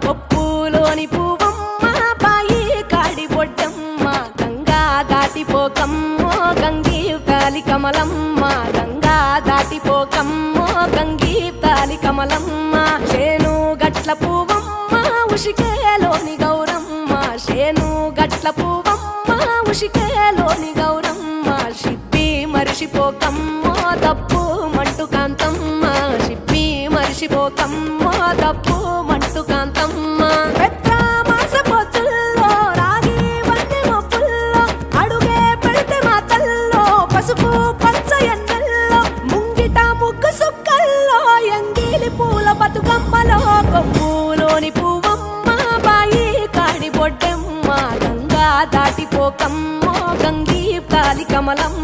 కొప్పులోని పువ్వమ్మ బాయి కాడి బొడ్డమ్మ గంగా దాటిపోకమ్మో గంగీ తాలి కమలమ్మ గంగా దాటిపోకమ్మో గంగీ తాలి కమలమ్మ శేను గట్ల పువ్వమ్మ ఉషికేలోని గౌరమ్మ శేను గట్ల పువ్వమ్మ ఉషికేలోని గౌరమ్మ షిప్పి మరిషిపోకమ్మో తప్పు మంటు కాంతమ్మ షిప్పి మరిషిపోకమ్మో తప్పు మంటు కాంతమ్మ పెద్ద మాస పొత్తుల్లో రాగి వన్నె మొప్పుల్లో అడుగే పెడితే మా తల్లో పసుపు పచ్చ ఎన్నెల్లో ముంగిట ముగ్గు సుక్కల్లో ఎంగిలి పూల బతుకమ్మలో కొమ్ములోని పువ్వమ్మ బాయి కాడి బొడ్డెమ్మ గంగా దాటిపోకమ్మో గంగీ తాలి కమలమ్మ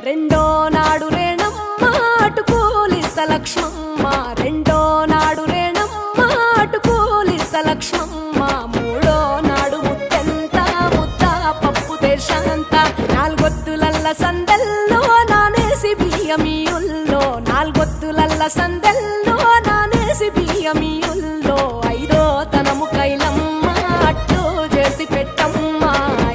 రెండో నాడు రేణమ్మ అటుకూలిస్త లక్ష్మమ్మ రెండో నాడు రేణమ్మ అటుకూలిస్త లక్ష్మమ్మ మూడో నాడు ముత్తెంత ముద్ద పప్పు దేశంత నాలుగొత్తులల్ల సందెల్లో నానేసి బియ్యమియుల్లో నాలుగొత్తులల్ల సందెల్లో నానేసి బియ్యమియుల్లో ఐదో తనము కైలమ్మ అట్టు చేసి పెట్టమ్మ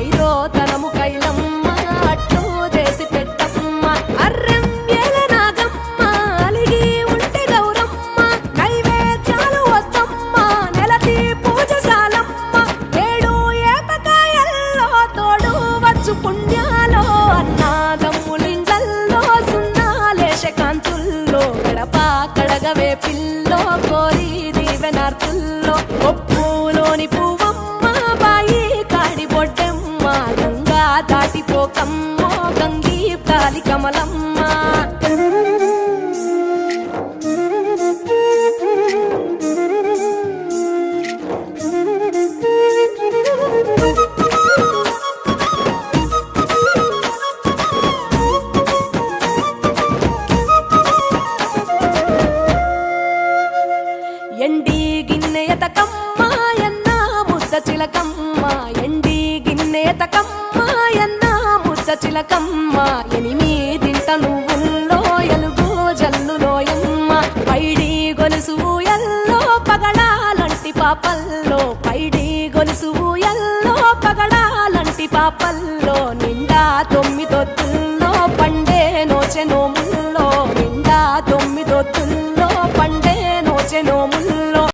ఐదో తనము కైలమ్మ అట్టు చేసి పెట్టమ్మ అర్రెం ఏల నాగమ్మ అలిగి ఉంటే గౌరమ్మ నైవేద్యాలు వద్దమ్మ నెలతి పూజశాలమ్మ ఏడు ఏపకాయల్లో తోడు వచ్చు పుణ్యాలో అన్నాదమ్ములింగల్లో సున్నాలేశ కాంతుల్లో గడప కడగవే పిల్లో కోరి దీవెనార్తుల్లో కొప్పులోని పువ్వమ్మ బాయి కాడి బొడ్డెమ్మ గంగా దాటిపోకమ్మో గంగీ తాలి కమలమ్మ ఎండి గిన్నెయతకమ్మ ఎన్న ముద్ద చిలకమ్మ ఎండి గిన్నెయతకమ్మ ఎన్న ముద్ద చిలకమ్మ ఎనిమిదింట నువ్వుల్లో ఎలుగు జల్లులోయమ్మ పైడి గొలుసు ఎల్లో పగడాలంటి పాపల్లో పైడి గొలుసు ఎల్లో పగడాలంటి పాపల్లో